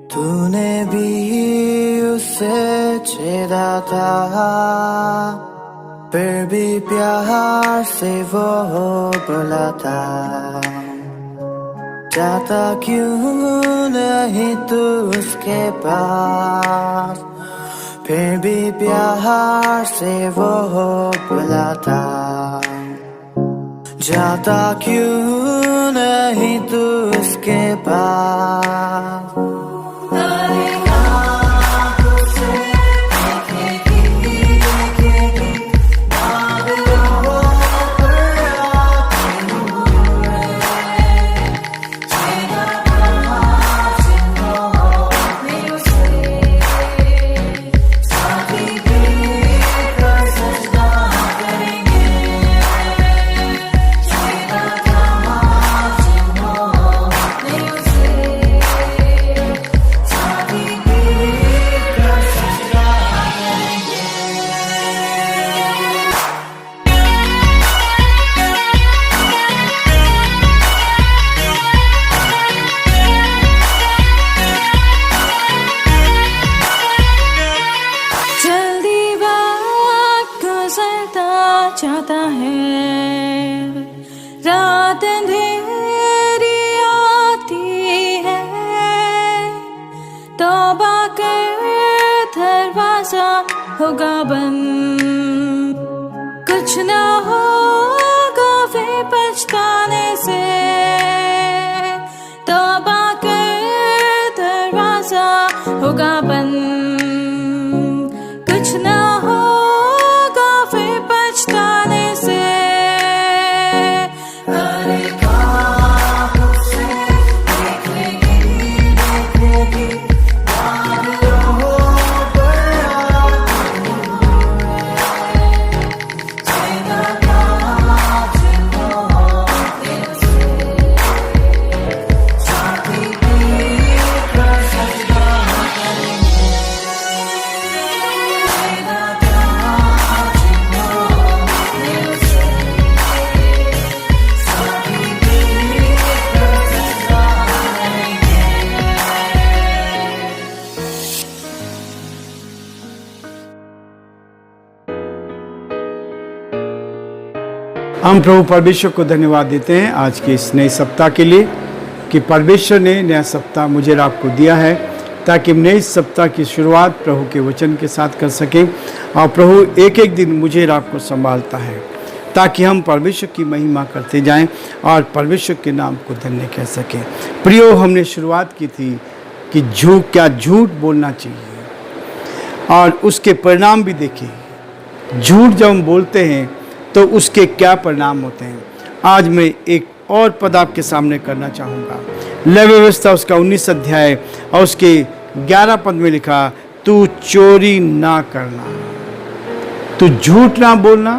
तूने भी उसे छेड़ा था, फिर भी प्यार से वो बोला था, जाता क्यों नहीं तू उसके पास, फिर भी प्यार से वो बोला था, जाता क्यों नहीं तू उसके पास। चाहता है रात अंधेरी आती है, तौबा कर दरवाजा होगा बंद, कुछ ना होगा वे पछताने से, तौबा कर दरवाजा होगा बंद, कुछ ना होगा वे पछताने से। हम प्रभु परमेश्वर को धन्यवाद देते हैं आज के इस नए सप्ताह के लिए कि परमेश्वर ने नया सप्ताह मुझे और आपको दिया है ताकि हम नए सप्ताह की शुरुआत प्रभु के वचन के साथ कर सकें। और प्रभु एक एक दिन मुझे और आपको संभालता है ताकि हम परमेश्वर की महिमा करते जाएं और परमेश्वर के नाम को धन्य कह सकें। प्रियो, हमने शुरुआत की थी कि झूठ बोलना चाहिए और उसके परिणाम भी देखें। झूठ जब हम बोलते हैं तो उसके क्या परिणाम होते हैं। आज मैं एक और पद आपके सामने करना चाहूँगा। लय व्यवस्था उसका 19 अध्याय और उसके 11 पद में लिखा, तू चोरी ना करना, तू झूठ ना बोलना,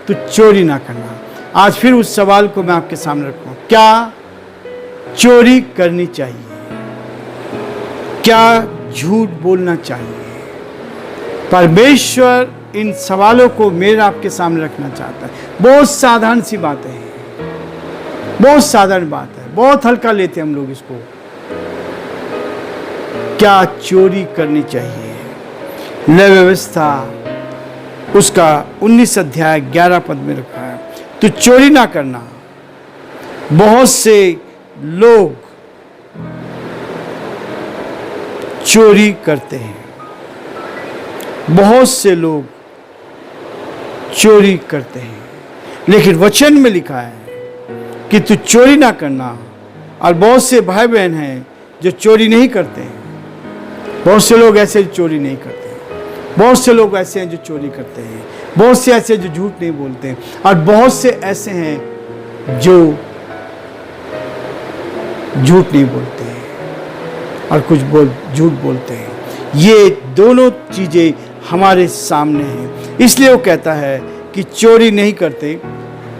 तू चोरी ना करना। आज फिर उस सवाल को मैं आपके सामने रखूँ, क्या चोरी करनी चाहिए, क्या झूठ बोलना चाहिए? परमेश्वर इन सवालों को मेरे आपके सामने रखना चाहता है। बहुत साधारण सी बात है, बहुत साधारण बात है, बहुत हल्का लेते हैं हम लोग इसको। क्या चोरी करनी चाहिए? लय व्यवस्था उसका 19 अध्याय 11 पद में रखा है, तो चोरी ना करना। बहुत से लोग चोरी करते हैं, बहुत से लोग चोरी करते हैं, लेकिन वचन में लिखा है कि तू चोरी ना करना। और बहुत से भाई बहन हैं जो चोरी नहीं करते हैं। बहुत से लोग ऐसे चोरी नहीं करते हैं, बहुत से लोग ऐसे हैं जो चोरी करते हैं, बहुत से ऐसे जो झूठ नहीं बोलते हैं, और बहुत से ऐसे हैं जो झूठ नहीं बोलते हैं और कुछ झूठ बोलते हैं। ये दोनों चीज़ें हमारे सामने हैं। इसलिए वो कहता है कि चोरी नहीं करते,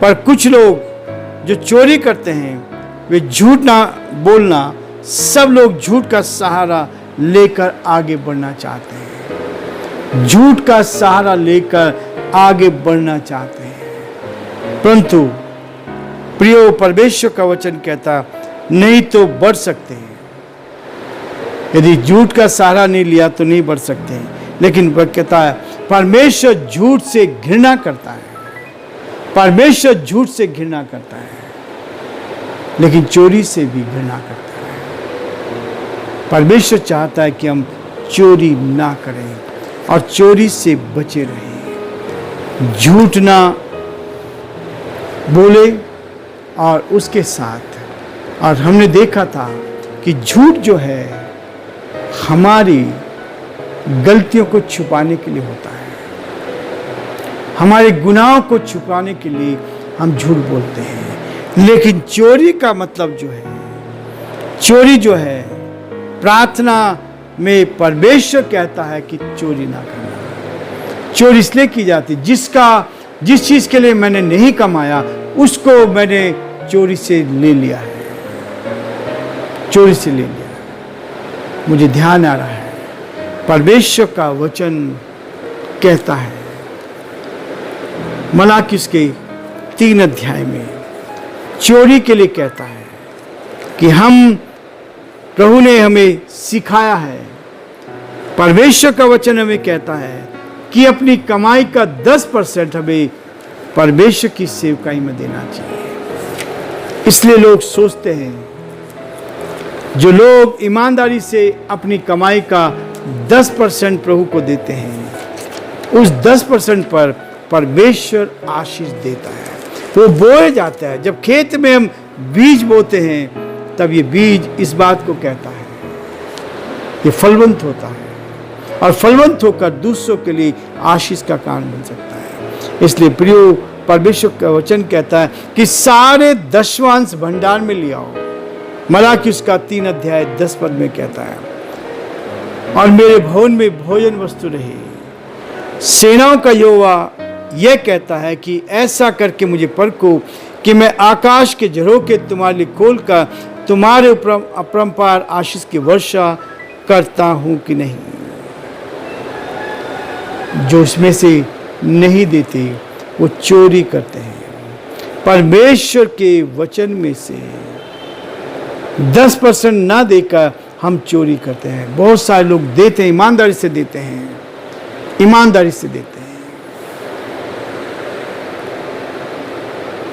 पर कुछ लोग जो चोरी करते हैं वे झूठ ना बोलना, सब लोग झूठ का सहारा लेकर आगे बढ़ना चाहते हैं, झूठ का सहारा लेकर आगे बढ़ना चाहते हैं। परंतु प्रियो, परमेश्वर का वचन कहता नहीं तो बढ़ सकते हैं, यदि झूठ का सहारा नहीं लिया तो नहीं बढ़ सकते। लेकिन वह कहता है परमेश्वर झूठ से घृणा करता है, परमेश्वर झूठ से घृणा करता है, लेकिन चोरी से भी घृणा करता है। परमेश्वर चाहता है कि हम चोरी ना करें और चोरी से बचे रहें, झूठ ना बोले। और उसके साथ और हमने देखा था कि झूठ जो है हमारी गलतियों को छुपाने के लिए होता है, हमारे गुनाहों को छुपाने के लिए हम झूठ बोलते हैं। लेकिन चोरी का मतलब जो है, चोरी जो है, प्रार्थना में परमेश्वर कहता है कि चोरी ना करना। चोरी इसलिए की जाती जिस चीज के लिए मैंने नहीं कमाया उसको मैंने चोरी से ले लिया है, चोरी से ले लिया। मुझे ध्यान आ रहा है परमेश्वर का वचन कहता है मलाकी उसके 3 अध्याय में चोरी के लिए कहता है कि हम प्रभु ने हमें सिखाया है, परमेश्वर का वचन हमें कहता है कि अपनी कमाई का 10% हमें परमेश्वर की सेवकाई में देना चाहिए। इसलिए लोग सोचते हैं, जो लोग ईमानदारी से अपनी कमाई का 10% प्रभु को देते हैं, उस 10% पर परमेश्वर आशीष देता है। वो बोए जाता है। जब खेत में हम बीज बोते हैं तब ये बीज इस बात को कहता है, ये फलवंत होता है और फलवंत होकर दूसरों के लिए आशीष का कारण बन सकता है। इसलिए प्रियो, परमेश्वर का वचन कहता है कि सारे दशवांश भंडार में ले आओ। मलाकी उसका 3 अध्याय 10 पद में कहता है, और मेरे भवन में भोजन वस्तु रहे। सेनाओं का यहोवा यह कहता है कि ऐसा करके मुझे परखो कि मैं आकाश के झरोखे तुम्हारे लिए खोलकर तुम्हारे ऊपर अपरंपार आशीष की वर्षा करता हूं कि नहीं। जो इसमें से नहीं देते वो चोरी करते हैं। परमेश्वर के वचन में से 10% ना देकर हम चोरी करते हैं। बहुत सारे लोग देते हैं, ईमानदारी से देते हैं, ईमानदारी से देते हैं।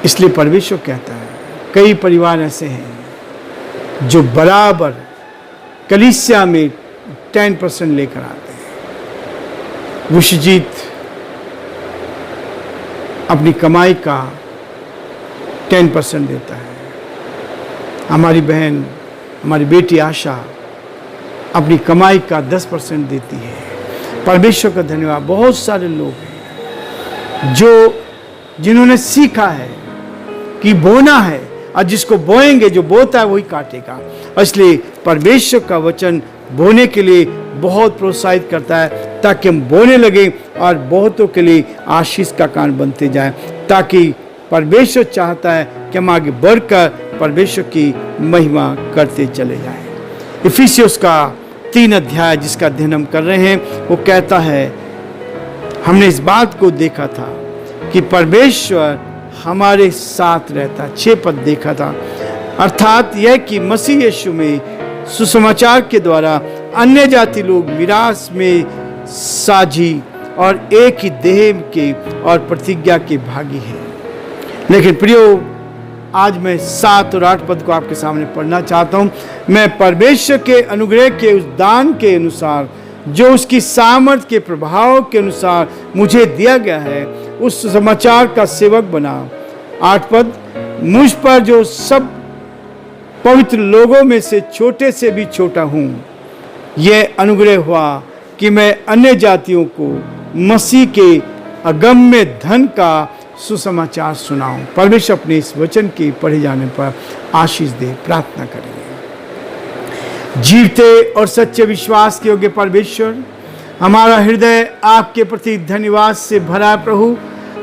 इसलिए परमेश्वर कहता है, कई परिवार ऐसे हैं जो बराबर कलीसिया में 10% लेकर आते हैं। विश्वजीत अपनी कमाई का 10% देता है। हमारी बहन, हमारी बेटी आशा अपनी कमाई का 10% देती है। परमेश्वर का धन्यवाद। बहुत सारे लोग हैं जिन्होंने सीखा है कि बोना है, और जिसको बोएंगे, जो बोता है वही काटेगा। इसलिए परमेश्वर का वचन बोने के लिए बहुत प्रोत्साहित करता है, ताकि हम बोने लगे और बहुतों के लिए आशीष का कारण बनते जाएं। ताकि परमेश्वर चाहता है कि हम आगे बढ़कर परमेश्वर की महिमा करते चले जाएं। इफिसियोस का 3 अध्याय जिसका अध्ययन हम कर रहे हैं, वो कहता है, हमने इस बात को देखा था कि परमेश्वर हमारे साथ रहता। 6 पद देखा था, अर्थात यह कि मसीह यीशु में सुसमाचार के द्वारा अन्य जाति लोग मिरास में साझी और एक ही देह के और प्रतिज्ञा के भागी हैं। लेकिन प्रियो, आज मैं 7 और 8 पद को आपके सामने पढ़ना चाहता हूँ। मैं परमेश्वर के अनुग्रह के उस दान के अनुसार जो उसकी सामर्थ के प्रभाव के अनुसार मुझे दिया गया है, उस समाचार का सेवक बना। 8 पद, मुझ पर जो सब पवित्र लोगों में से छोटे से भी छोटा हूँ, यह अनुग्रह हुआ कि मैं अन्य जातियों को मसीह के अगम्य धन का सुसमाचार सुनाऊं। परमेश्वर अपने इस वचन के पढ़े जाने पर आशीष दे। प्रार्थना करेंगे। जीते और सच्चे विश्वास के योग्य परमेश्वर, हमारा हृदय आपके प्रति धन्यवाद से भरा है। प्रभु,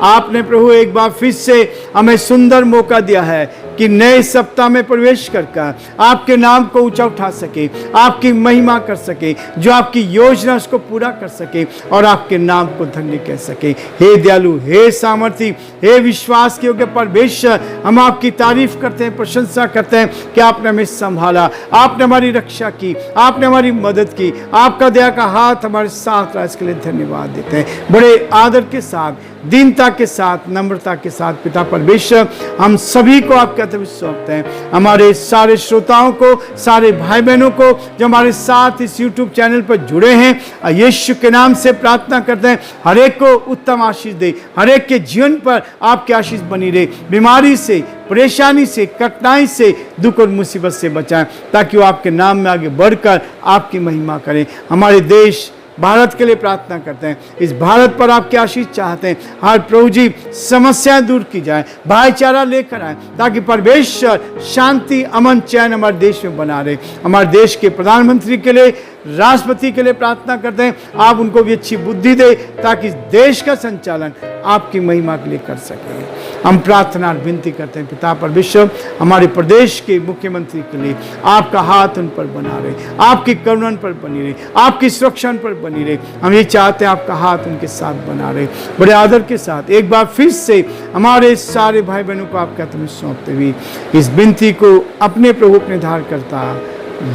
आपने प्रभु एक बार फिर से हमें सुंदर मौका दिया है कि नए सप्ताह में प्रवेश कर आपके नाम को ऊंचा उठा सके, आपकी महिमा कर सके, जो आपकी योजना उसको पूरा कर सके और आपके नाम को धन्य कह सके। हे दयालु, हे सामर्थी, हे विश्वास के योग्य परमेश्वर, हम आपकी तारीफ करते हैं, प्रशंसा करते हैं कि आपने हमें संभाला, आपने हमारी रक्षा की, आपने हमारी मदद की, आपका दया का हाथ हमारे साथ रहा, इसके लिए धन्यवाद देते हैं। बड़े आदर के साथ, दीनता के साथ, नम्रता के साथ पिता परमेश्वर, हम सभी को आपके हाथ में सौंपते हैं। हमारे सारे श्रोताओं को, सारे भाई बहनों को जो हमारे साथ इस YouTube चैनल पर जुड़े हैं, यीशु के नाम से प्रार्थना करते हैं, हर एक को उत्तम आशीष दे, हर एक के जीवन पर आपकी आशीष बनी रहे, बीमारी से, परेशानी से, कठिनाई से, दुख और मुसीबत से बचाएं, ताकि वो आपके नाम में आगे बढ़कर आपकी महिमा करें। हमारे देश भारत के लिए प्रार्थना करते हैं, इस भारत पर आपकी आशीष चाहते हैं। हर प्रभु जी समस्याएं दूर की जाए, भाईचारा लेकर आए, ताकि परमेश्वर शांति, अमन, चैन हमारे देश में बना रहे। हमारे देश के प्रधानमंत्री के लिए, राष्ट्रपति के लिए प्रार्थना करते हैं, आप उनको भी अच्छी बुद्धि दे, ताकि देश का संचालन आपकी महिमा के लिए कर सके। हम प्रार्थना और विनती करते हैं पिता परमेश्वर, हमारे प्रदेश के मुख्यमंत्री के लिए आपका हाथ उन पर बना रहे, आपकी करुणा उन पर बनी रहे, आपकी सुरक्षा उन पर बनी रहे। हम ये चाहते हैं आपका हाथ उनके साथ बना रहे। बड़े आदर के साथ एक बार फिर से हमारे सारे भाई बहनों को आपके हाथ में सौंपते हुए इस विनती को अपने प्रभु, अपने धार करता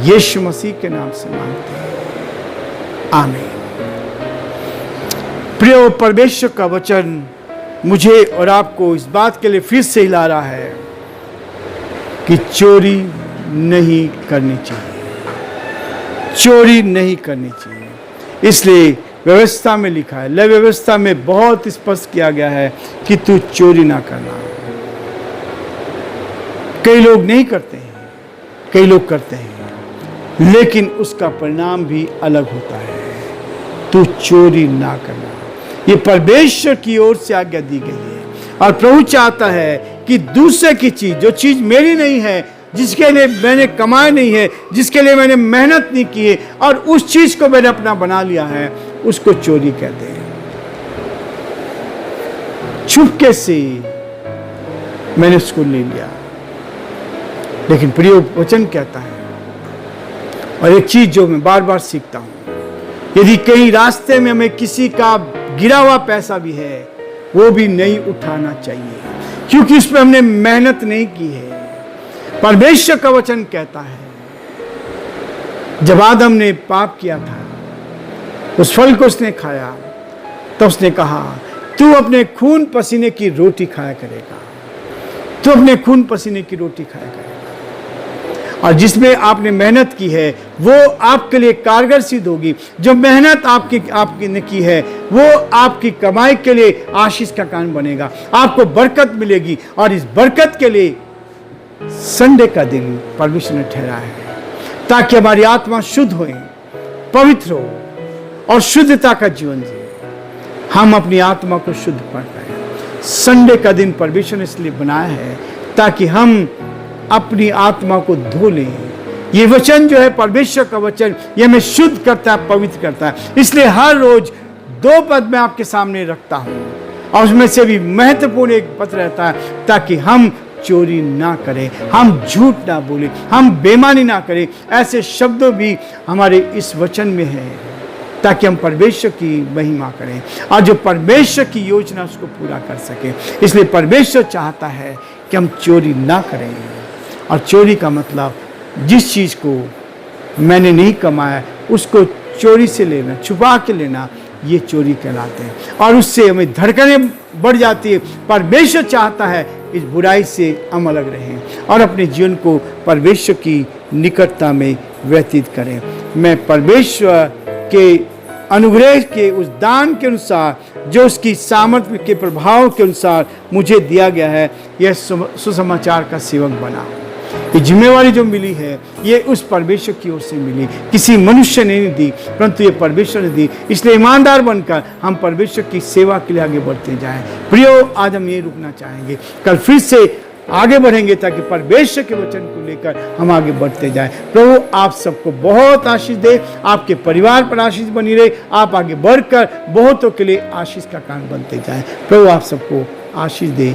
यीशु मसीह के नाम से मांगते हैं, आमीन। प्रिय परमेश्वर का वचन मुझे और आपको इस बात के लिए फिर से हिला रहा है कि चोरी नहीं करनी चाहिए, चोरी नहीं करनी चाहिए। इसलिए व्यवस्था में लिखा है, लय व्यवस्था में बहुत स्पष्ट किया गया है कि तू चोरी ना करना। कई लोग नहीं करते हैं, कई लोग करते हैं, लेकिन उसका परिणाम भी अलग होता है। तू चोरी ना करना, ये परमेश्वर की ओर से आज्ञा दी गई है। और प्रभु चाहता है कि दूसरे की चीज, जो चीज मेरी नहीं है, जिसके लिए मैंने कमाया नहीं है, जिसके लिए मैंने मेहनत नहीं की है, और उस चीज को मैंने अपना बना लिया है, उसको चोरी कहते हैं। छुपके से मैंने उसको ले लिया। लेकिन प्रिय वचन कहता है, और एक चीज जो मैं बार बार सीखता हूं, यदि कहीं रास्ते में हमें किसी का गिरा हुआ पैसा भी है, वो भी नहीं उठाना चाहिए, क्योंकि उसमें हमने मेहनत नहीं की है। परमेश्वर का वचन कहता है, जब आदम ने पाप किया था, उस फल को उसने खाया, तो उसने कहा तू अपने खून पसीने की रोटी खाया करेगा, तू अपने खून पसीने की रोटी खाया करेगा। और जिसमें आपने मेहनत की है वो आपके लिए कारगर सिद्ध होगी। जो मेहनत आपकी ने की है वो आपकी कमाई के लिए आशीष का कारण बनेगा, आपको बरकत मिलेगी। और इस बरकत के लिए संडे का दिन परमेश्वर ने ठहराया है, ताकि हमारी आत्मा शुद्ध हो, पवित्र हो और शुद्धता का जीवन जिए। हम अपनी आत्मा को शुद्ध कर पाए। संडे का दिन परमेश्वर ने इसलिए बनाया है ताकि हम अपनी आत्मा को धो लें। ये वचन जो है परमेश्वर का वचन, ये हमें शुद्ध करता है, पवित्र करता है। इसलिए हर रोज 2 पद मैं आपके सामने रखता हूं, और उसमें से भी महत्वपूर्ण एक पद रहता है, ताकि हम चोरी ना करें, हम झूठ ना बोलें, हम बेईमानी ना करें। ऐसे शब्द भी हमारे इस वचन में है, ताकि हम परमेश्वर की महिमा करें और जो परमेश्वर की योजना उसको पूरा कर सके। इसलिए परमेश्वर चाहता है कि हम चोरी ना करें। और चोरी का मतलब जिस चीज़ को मैंने नहीं कमाया उसको चोरी से लेना, छुपा के लेना, ये चोरी कहलाते हैं। और उससे हमें धड़कनें बढ़ जाती है। परमेश्वर चाहता है इस बुराई से हम अलग रहें और अपने जीवन को परमेश्वर की निकटता में व्यतीत करें। मैं परमेश्वर के अनुग्रह के उस दान के अनुसार, जो उसकी सामर्थ्य के प्रभाव के अनुसार मुझे दिया गया है, यह सुसमाचार का सेवक बना। ये जिम्मेवारी जो मिली है ये उस परमेश्वर की ओर से मिली, किसी मनुष्य ने नहीं दी, परंतु ये परमेश्वर ने दी। इसलिए ईमानदार बनकर हम परमेश्वर की सेवा के लिए आगे बढ़ते जाएं। प्रियो, आज हम ये रुकना चाहेंगे, कल फिर से आगे बढ़ेंगे ताकि परमेश्वर के वचन को लेकर हम आगे बढ़ते जाएं। प्रभु आप सबको बहुत आशीष दे, आपके परिवार पर आशीष बनी रहे, आप आगे बढ़कर बहुतों के लिए आशीष का कारण बनते जाएं। प्रभु आप सबको आशीष दे।